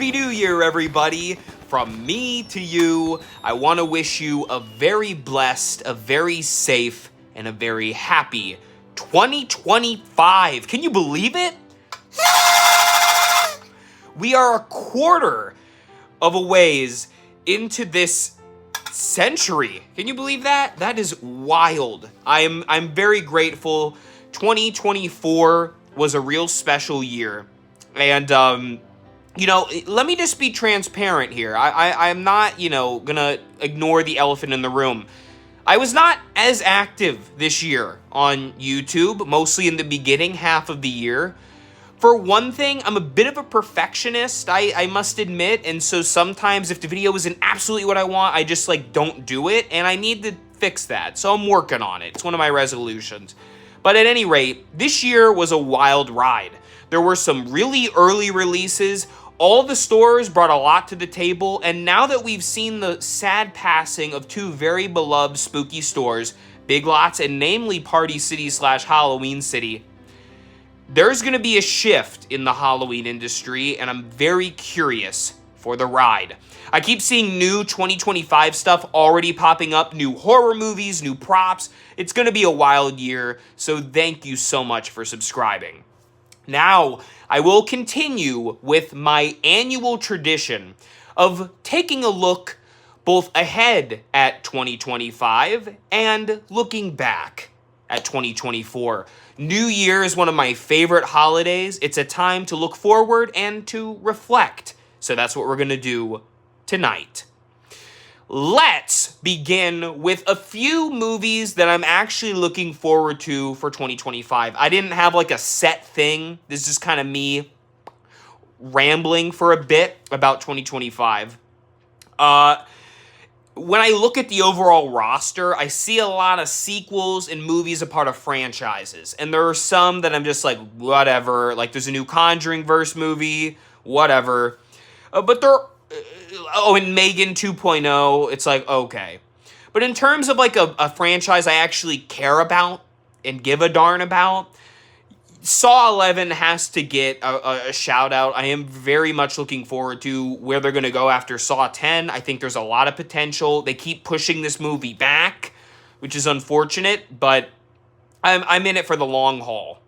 Happy New Year, everybody! From me to you, I want to wish you a very blessed, a very safe, and a very happy 2025. Can you believe it? We are a quarter of a ways into this century. Can you believe that? That is wild. I'm very grateful. 2024 was a real special year. And, you know, let me just be transparent here. I'm not, gonna ignore the elephant in the room. I was not as active this year on YouTube, mostly in the beginning half of the year. For one thing, I'm a bit of a perfectionist, I must admit, and so sometimes if the video isn't absolutely what I want, I just, don't do it, and I need to fix that, so I'm working on it. It's one of my resolutions. But at any rate, this year was a wild ride. There were some really early releases, all the stores brought a lot to the table, and now that we've seen the sad passing of two very beloved spooky stores, Big Lots and namely Party City / Halloween City, there's going to be a shift in the Halloween industry, and I'm very curious for the ride. I keep seeing new 2025 stuff already popping up, new horror movies, new props. It's going to be a wild year, so thank you so much for subscribing. Now, I will continue with my annual tradition of taking a look both ahead at 2025 and looking back at 2024. New Year is one of my favorite holidays. It's a time to look forward and to reflect. So that's what we're going to do tonight. Let's begin with a few movies that I'm actually looking forward to for 2025. I didn't have a set thing. This is just kind of me rambling for a bit about 2025. When I look at the overall roster, I see a lot of sequels and movies a part of franchises. And there are some that I'm just whatever. There's a new Conjuring verse movie, whatever. But and Megan 2.0, it's okay. But in terms of a franchise I actually care about and give a darn about, Saw 11 has to get a shout out. I am very much looking forward to where they're going to go after Saw 10. I think there's a lot of potential. They keep pushing this movie back, which is unfortunate, but I'm in it for the long haul.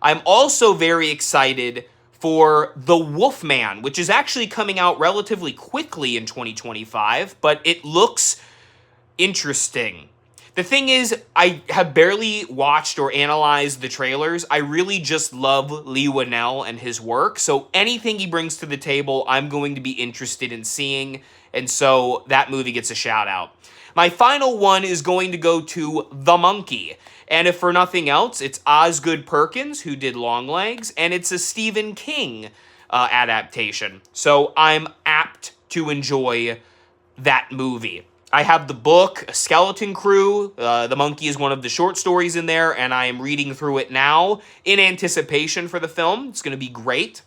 I'm also very excited for The Wolfman, which is actually coming out relatively quickly in 2025, but it looks interesting. The thing is, I have barely watched or analyzed the trailers. I really just love Leigh Whannell and his work, so anything he brings to the table, I'm going to be interested in seeing, and so that movie gets a shout out. My final one is going to go to The Monkey, and if for nothing else, it's Osgood Perkins, who did Longlegs, and it's a Stephen King adaptation, so I'm apt to enjoy that movie. I have the book, Skeleton Crew. The Monkey is one of the short stories in there, and I am reading through it now in anticipation for the film. It's going to be great.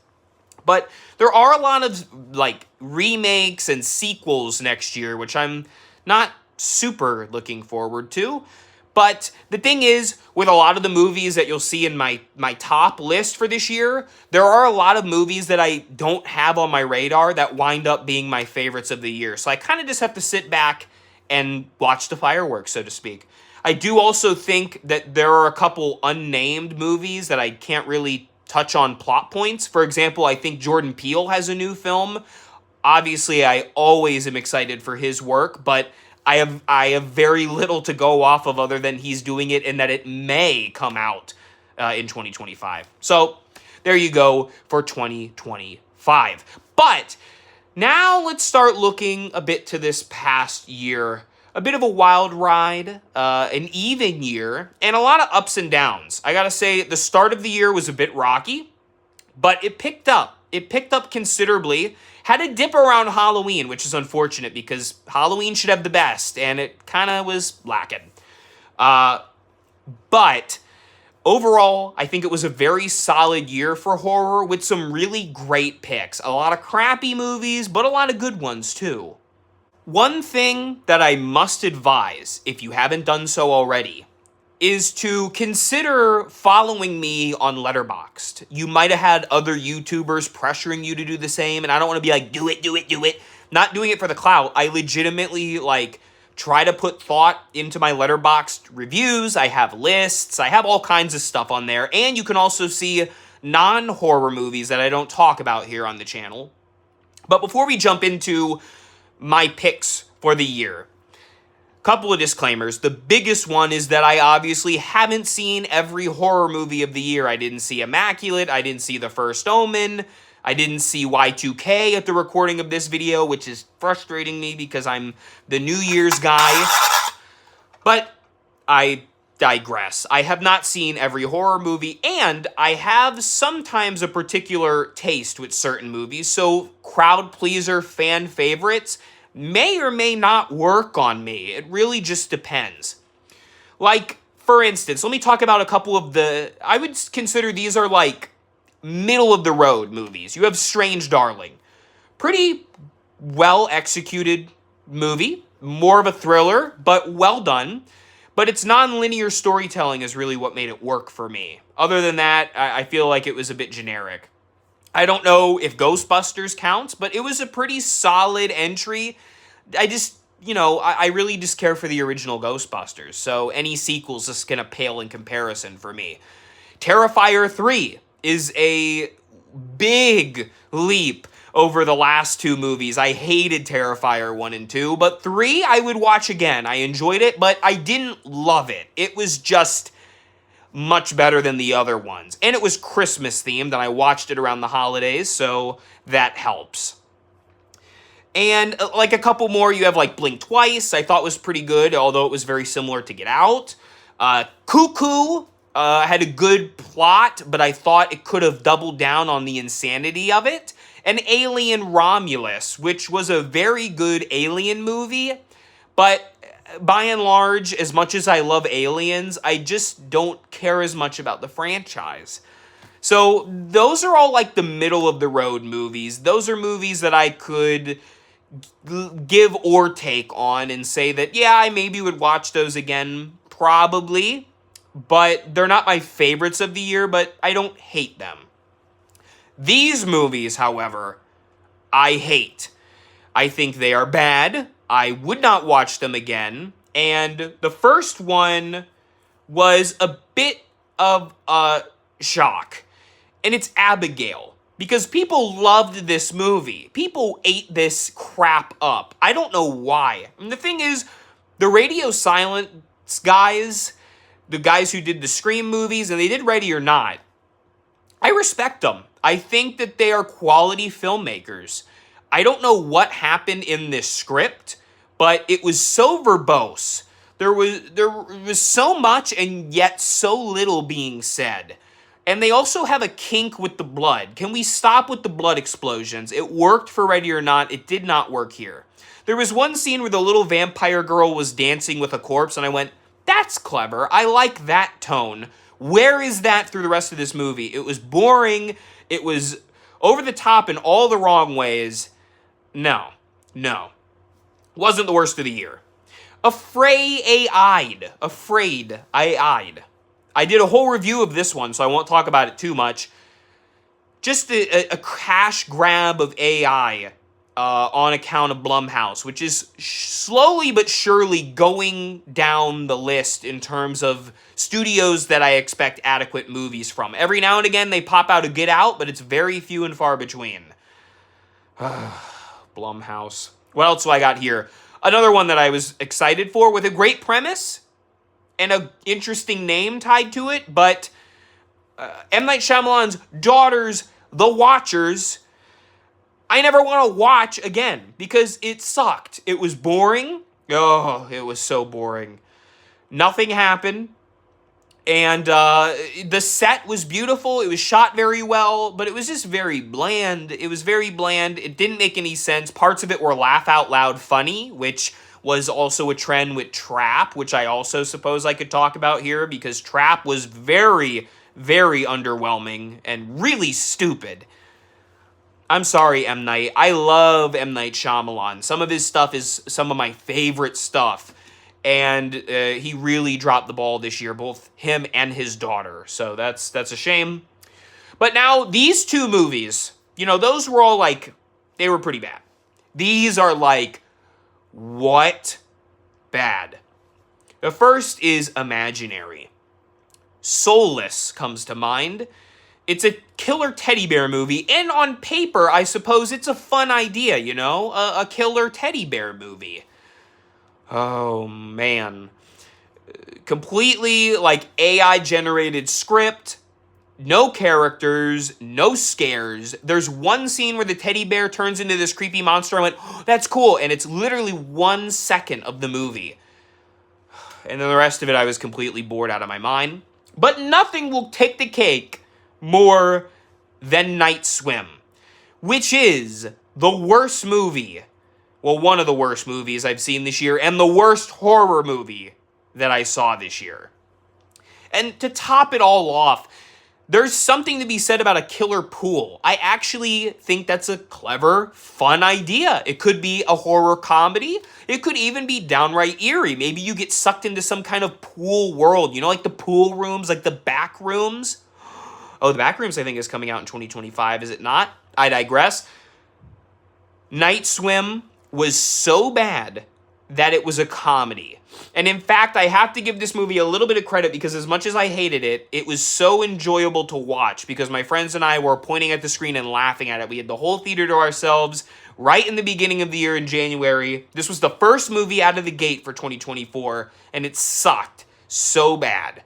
But there are a lot of, remakes and sequels next year, which I'm not super looking forward to. But the thing is, with a lot of the movies that you'll see in my top list for this year, there are a lot of movies that I don't have on my radar that wind up being my favorites of the year. So I kind of just have to sit back and watch the fireworks, so to speak. I do also think that there are a couple unnamed movies that I can't really touch on plot points. For example, I think Jordan Peele has a new film. Obviously, I always am excited for his work, but I have very little to go off of other than he's doing it and that it may come out in 2025. So there you go for 2025. But now let's start looking a bit to this past year. A bit of a wild ride, an even year, and a lot of ups and downs. I gotta say, the start of the year was a bit rocky, but it picked up. It picked up considerably. Had a dip around Halloween, which is unfortunate because Halloween should have the best, and it kind of was lacking. But overall, I think it was a very solid year for horror with some really great picks. A lot of crappy movies, but a lot of good ones too. One thing that I must advise, if you haven't done so already, is to consider following me on Letterboxd. You might have had other YouTubers pressuring you to do the same, and I don't want to be like, do it, do it, do it. Not doing it for the clout. I legitimately, like, try to put thought into my Letterboxd reviews. I have lists. I have all kinds of stuff on there. And you can also see non-horror movies that I don't talk about here on the channel. But before we jump into my picks for the year, couple of disclaimers. The biggest one is that I obviously haven't seen every horror movie of the year. I didn't see Immaculate. I didn't see The First Omen. I didn't see Y2K at the recording of this video, which is frustrating me because I'm the New Year's guy. But I digress. I have not seen every horror movie, and I have sometimes a particular taste with certain movies, so crowd pleaser fan favorites may or may not work on me. It really just depends. Like, for instance, let me talk about a couple of I would consider these are like middle of the road movies. You have Strange Darling. Pretty well executed movie. More of a thriller, but well done. But its non-linear storytelling is really what made it work for me. Other than that, I feel like it was a bit generic. I don't know if Ghostbusters counts, but it was a pretty solid entry. I really just care for the original Ghostbusters, so any sequel's just gonna pale in comparison for me. Terrifier 3 is a big leap over the last two movies. I hated Terrifier 1 and 2, but 3 I would watch again. I enjoyed it, but I didn't love it. It was just much better than the other ones. And it was Christmas themed, and I watched it around the holidays, so that helps. And like a couple more, you have like Blink Twice, I thought was pretty good, although it was very similar to Get Out. Cuckoo had a good plot, but I thought it could have doubled down on the insanity of it. And Alien Romulus, which was a very good Alien movie, but by and large, as much as I love Aliens, I just don't care as much about the franchise. So those are all like the middle of the road movies. Those are movies that I could give or take on and say that, yeah, I maybe would watch those again, probably, but they're not my favorites of the year, but I don't hate them. These movies, however, I hate. I think they are bad. I would not watch them again. And the first one was a bit of a shock. And it's Abigail. Because people loved this movie. People ate this crap up. I don't know why. And the thing is, the Radio Silence guys, the guys who did the Scream movies, and they did Ready or Not, I respect them. I think that they are quality filmmakers. I don't know what happened in this script, but it was so verbose. There was so much and yet so little being said. And they also have a kink with the blood. Can we stop with the blood explosions? It worked for Ready or Not. It did not work here. There was one scene where the little vampire girl was dancing with a corpse, and I went, that's clever. I like that tone. Where is that through the rest of this movie? It was boring. It was over the top in all the wrong ways. No. Wasn't the worst of the year. Afraid. I did a whole review of this one, so I won't talk about it too much. Just a cash grab of AI on account of Blumhouse, which is slowly but surely going down the list in terms of studios that I expect adequate movies from. Every now and again, they pop out a Get Out, but it's very few and far between. Blumhouse. What else do I got here? Another one that I was excited for with a great premise and an interesting name tied to it, but M. Night Shyamalan's daughters, The Watchers, I never want to watch again because it sucked. It was boring. Oh, it was so boring. Nothing happened. And the set was beautiful. It was shot very well, but it was just very bland. It was very bland. It didn't make any sense. Parts of it were laugh out loud funny, which was also a trend with Trap, which I also suppose I could talk about here because Trap was very, very underwhelming and really stupid. I'm sorry, M. Night. I love M. Night Shyamalan. Some of his stuff is some of my favorite stuff. and he really dropped the ball this year, both him and his daughter. So that's a shame. But now these two movies, those were all like, they were pretty bad. These are like, what bad? The first is Imaginary. Soulless comes to mind. It's a killer teddy bear movie, and on paper, I suppose it's a fun idea, a killer teddy bear movie. Oh, man. Completely, like, AI-generated script, no characters, no scares. There's one scene where the teddy bear turns into this creepy monster. I went, oh, that's cool, and it's literally 1 second of the movie. And then the rest of it, I was completely bored out of my mind. But nothing will take the cake more than Night Swim, which is the worst movie, well, one of the worst movies I've seen this year, and the worst horror movie that I saw this year. And to top it all off, there's something to be said about a killer pool. I actually think that's a clever, fun idea. It could be a horror comedy. It could even be downright eerie. Maybe you get sucked into some kind of pool world, like the pool rooms, like the back rooms. Oh, the back rooms I think is coming out in 2025, is it not? I digress. Night Swim was so bad that it was a comedy. And in fact, I have to give this movie a little bit of credit because as much as I hated it, it was so enjoyable to watch because my friends and I were pointing at the screen and laughing at it. We had the whole theater to ourselves right in the beginning of the year in January. This was the first movie out of the gate for 2024, and it sucked so bad.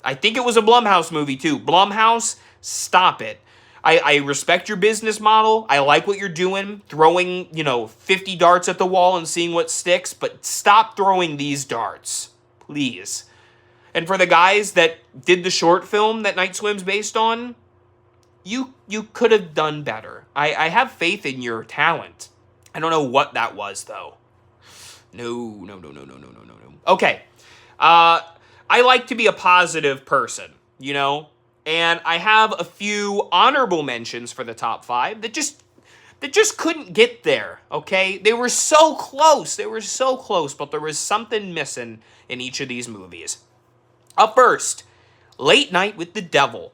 I think it was a Blumhouse movie too. Blumhouse, stop it. I respect your business model. I like what you're doing, throwing, 50 darts at the wall and seeing what sticks, but stop throwing these darts, please. And for the guys that did the short film that Night Swim's based on, you could have done better. I have faith in your talent. I don't know what that was, though. No. Okay. I like to be a positive person, And I have a few honorable mentions for the top 5 that just couldn't get there, okay? They were so close, but there was something missing in each of these movies. Up first, Late Night with the Devil.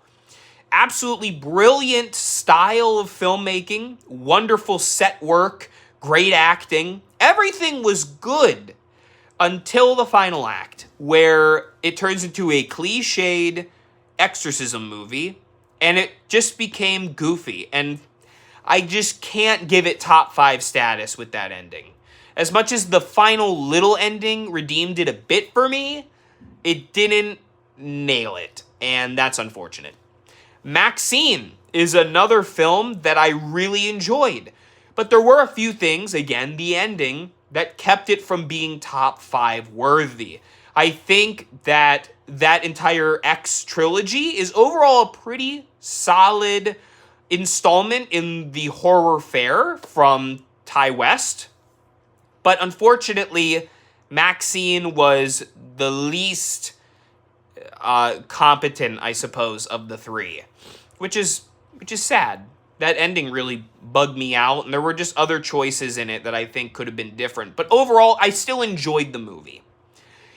Absolutely brilliant style of filmmaking, wonderful set work, great acting. Everything was good until the final act, where it turns into a cliched exorcism movie, and it just became goofy, and I just can't give it top 5 status with that ending. As much as the final little ending redeemed it a bit for me, it didn't nail it, and that's unfortunate. Maxine is another film that I really enjoyed, but there were a few things, again, the ending, that kept it from being top 5 worthy. I think that entire X trilogy is overall a pretty solid installment in the horror fare from Ty West. But unfortunately, Maxine was the least competent, I suppose, of the 3, which is sad. That ending really bugged me out, and there were just other choices in it that I think could have been different. But overall, I still enjoyed the movie.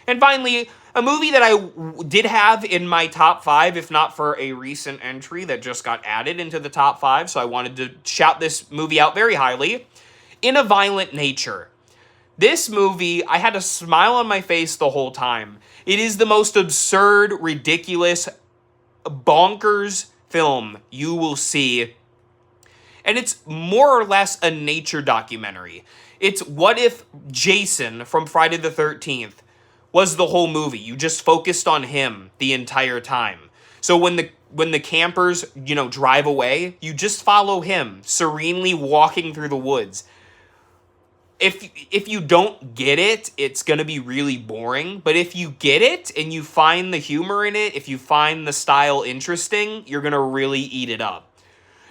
And finally, a movie that I did have in my top 5, if not for a recent entry that just got added into the top 5, so I wanted to shout this movie out very highly, In a Violent Nature. This movie, I had a smile on my face the whole time. It is the most absurd, ridiculous, bonkers film you will see. And it's more or less a nature documentary. It's what if Jason from Friday the 13th was the whole movie. You just focused on him the entire time. So when the campers, drive away, you just follow him serenely walking through the woods. If you don't get it, it's going to be really boring. But if you get it and you find the humor in it, if you find the style interesting, you're going to really eat it up.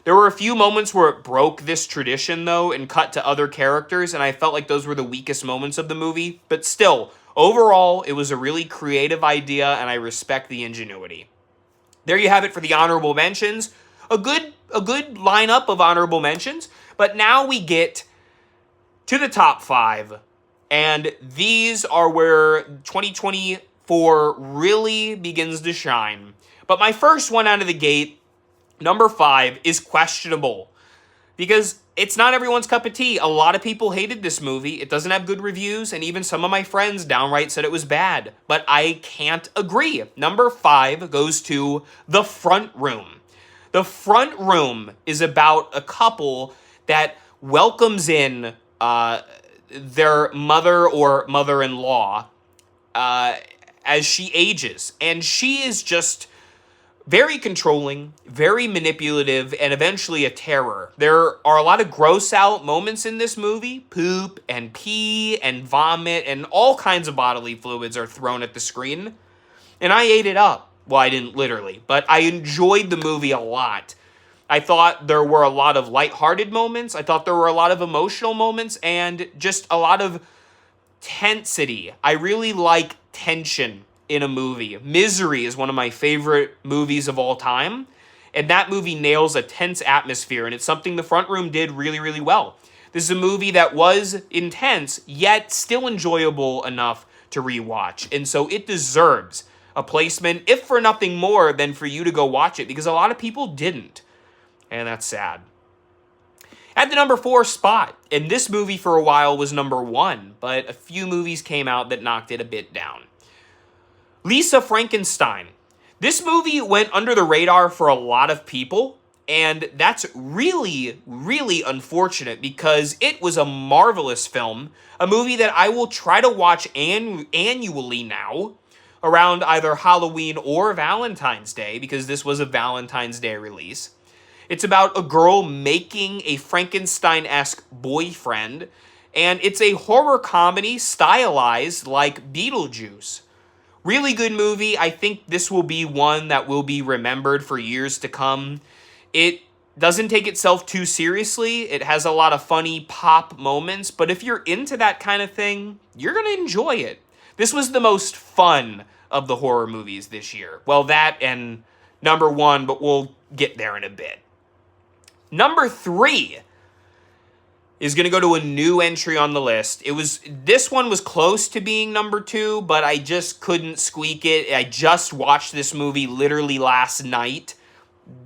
There were a few moments where it broke this tradition, though, and cut to other characters, and I felt like those were the weakest moments of the movie. But still, overall, it was a really creative idea, and I respect the ingenuity. There you have it for the honorable mentions. A good lineup of honorable mentions. But now we get to the top 5, And these are where 2024 really begins to shine. But my first one out of the gate, number 5, is questionable. Because it's not everyone's cup of tea. A lot of people hated this movie. It doesn't have good reviews, and even some of my friends downright said it was bad. But I can't agree. Number 5 goes to The Front Room. The Front Room is about a couple that welcomes in their mother or mother-in-law as she ages. And she is just very controlling, very manipulative, and eventually a terror. There are a lot of gross out moments in this movie. Poop and pee and vomit and all kinds of bodily fluids are thrown at the screen. And I ate it up. Well, I didn't literally, but I enjoyed the movie a lot. I thought there were a lot of lighthearted moments. I thought there were a lot of emotional moments and just a lot of tensity. I really like tension in a movie. Misery is one of my favorite movies of all time, and that movie nails a tense atmosphere, and it's something The Front Room did really, really well. This is a movie that was intense, yet still enjoyable enough to rewatch, and so it deserves a placement, if for nothing more than for you to go watch it, because a lot of people didn't, and that's sad. At the number 4 spot, and this movie for a while was number 1, but a few movies came out that knocked it a bit down. Lisa Frankenstein. This movie went under the radar for a lot of people, and that's really, really unfortunate because it was a marvelous film, a movie that I will try to watch annually now, around either Halloween or Valentine's Day, because this was a Valentine's Day release. It's about a girl making a Frankenstein-esque boyfriend, and it's a horror comedy stylized like Beetlejuice. Really good movie. I think this will be one that will be remembered for years to come. It doesn't take itself too seriously. It has a lot of funny pop moments, but if you're into that kind of thing, you're going to enjoy it. This was the most fun of the horror movies this year. Well, that and number 1, but we'll get there in a bit. Number 3 is going to go to a new entry on the list. This one was close to being number 2, but I just couldn't squeak it. I just watched this movie literally last night,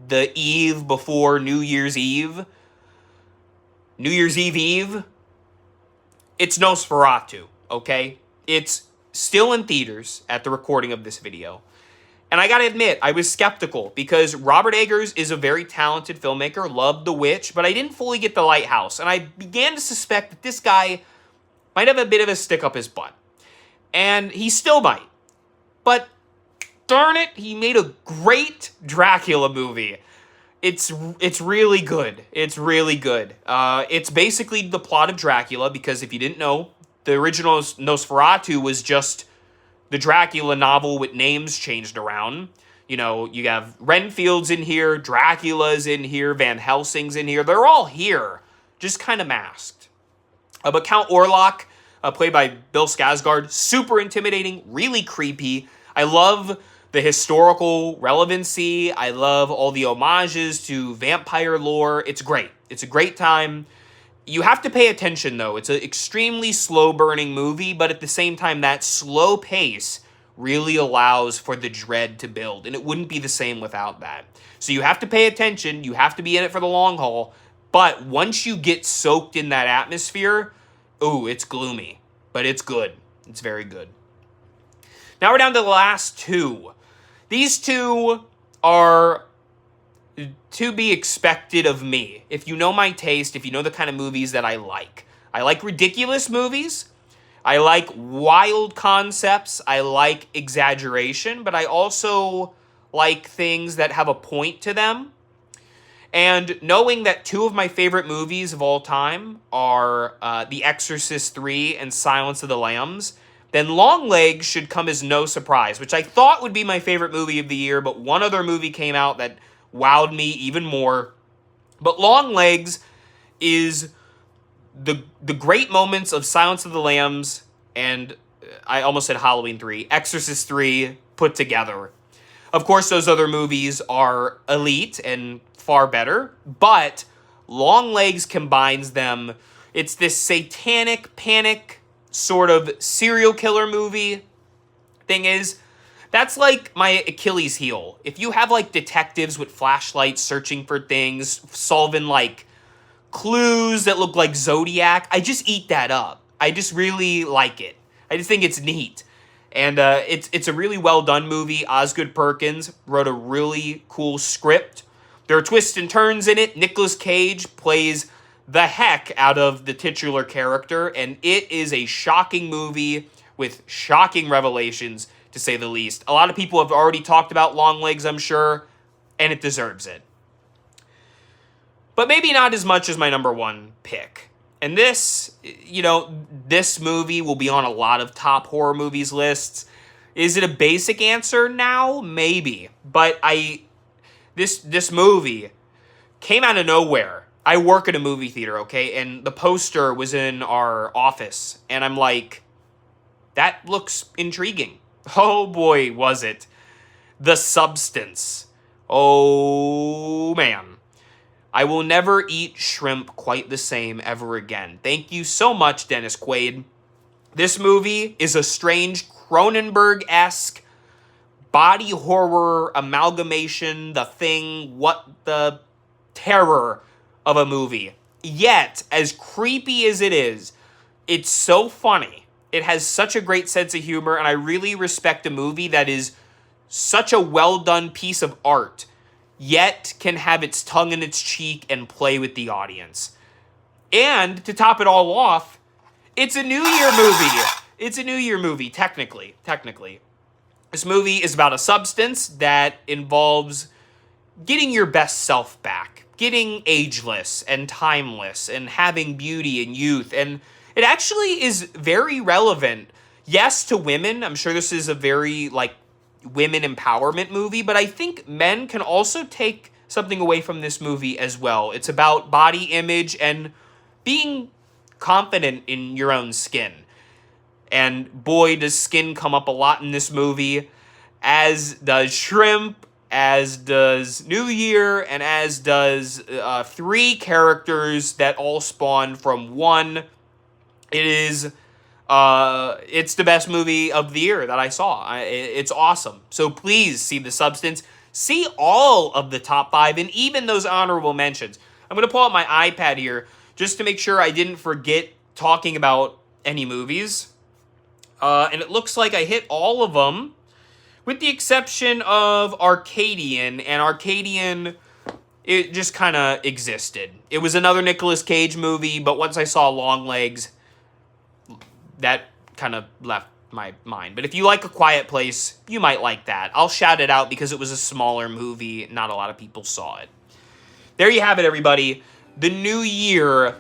the eve before New Year's Eve. New Year's Eve. It's Nosferatu, okay? It's still in theaters at the recording of this video. And I gotta admit, I was skeptical because Robert Eggers is a very talented filmmaker, loved The Witch, but I didn't fully get The Lighthouse. And I began to suspect that this guy might have a bit of a stick up his butt. And he still might. But darn it, he made a great Dracula movie. It's really good. It's really good. It's basically the plot of Dracula, because if you didn't know, the original Nosferatu was just the Dracula novel with names changed around. You know, you have Renfield's in here, Dracula's in here, Van Helsing's in here. They're all here, just kind of masked. But Count Orlok, played by Bill Skarsgård, super intimidating, really creepy. I love the historical relevancy. I love all the homages to vampire lore. It's great. It's a great time. You have to pay attention, though. It's an extremely slow-burning movie, but at the same time, that slow pace really allows for the dread to build, and it wouldn't be the same without that. So you have to pay attention. You have to be in it for the long haul, but once you get soaked in that atmosphere, ooh, it's gloomy, but it's good. It's very good. Now we're down to the last 2. These 2 are to be expected of me. If you know my taste, if you know the kind of movies that I like. I like ridiculous movies. I like wild concepts. I like exaggeration, but I also like things that have a point to them. And knowing that 2 of my favorite movies of all time are The Exorcist 3 and Silence of the Lambs, then Longlegs should come as no surprise, which I thought would be my favorite movie of the year, but one other movie came out that wowed me even more. But Longlegs is the great moments of Silence of the Lambs and I almost said Halloween 3, Exorcist 3 put together. Of course, those other movies are elite and far better, but Longlegs combines them. It's this satanic panic sort of serial killer movie. Thing is, that's like my Achilles heel. If you have like detectives with flashlights searching for things, solving like clues that look like Zodiac, I just eat that up. I just really like it. I just think it's neat. And it's a really well done movie. Osgood Perkins wrote a really cool script. There are twists and turns in it. Nicolas Cage plays the heck out of the titular character, and it is a shocking movie with shocking revelations, to say the least. A lot of people have already talked about Longlegs, I'm sure, and it deserves it. But maybe not as much as my number one pick. And this, this movie will be on a lot of top horror movies lists. Is it a basic answer now? Maybe. But this movie came out of nowhere. I work at a movie theater, okay? And the poster was in our office. And I'm like, that looks intriguing. Oh boy, was it. The Substance. Oh man. I will never eat shrimp quite the same ever again. Thank you so much, Dennis Quaid. This movie is a strange Cronenberg-esque body horror amalgamation, The Thing, what the terror of a movie. Yet, as creepy as it is, it's so funny. It has such a great sense of humor, and I really respect a movie that is such a well-done piece of art, yet can have its tongue in its cheek and play with the audience. And, to top it all off, it's a New Year movie. It's a New Year movie, technically. This movie is about a substance that involves getting your best self back, getting ageless and timeless, and having beauty and youth. And it actually is very relevant, yes, to women. I'm sure this is a very, women empowerment movie, but I think men can also take something away from this movie as well. It's about body image and being confident in your own skin. And boy, does skin come up a lot in this movie, as does shrimp, as does New Year, and as does three characters that all spawn from one. It's the best movie of the year that I saw. It's awesome. So please see The Substance. See all of the top 5 and even those honorable mentions. I'm going to pull out my iPad here just to make sure I didn't forget talking about any movies. And it looks like I hit all of them, with the exception of Arcadian. And Arcadian, it just kind of existed. It was another Nicolas Cage movie, but once I saw Longlegs, that kind of left my mind. But if you like A Quiet Place, you might like that. I'll shout it out because it was a smaller movie. Not a lot of people saw it. There you have it, everybody. The new year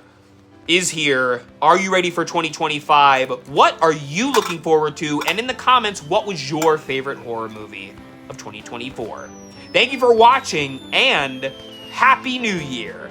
is here. Are you ready for 2025? What are you looking forward to? And in the comments, what was your favorite horror movie of 2024? Thank you for watching, and Happy New Year!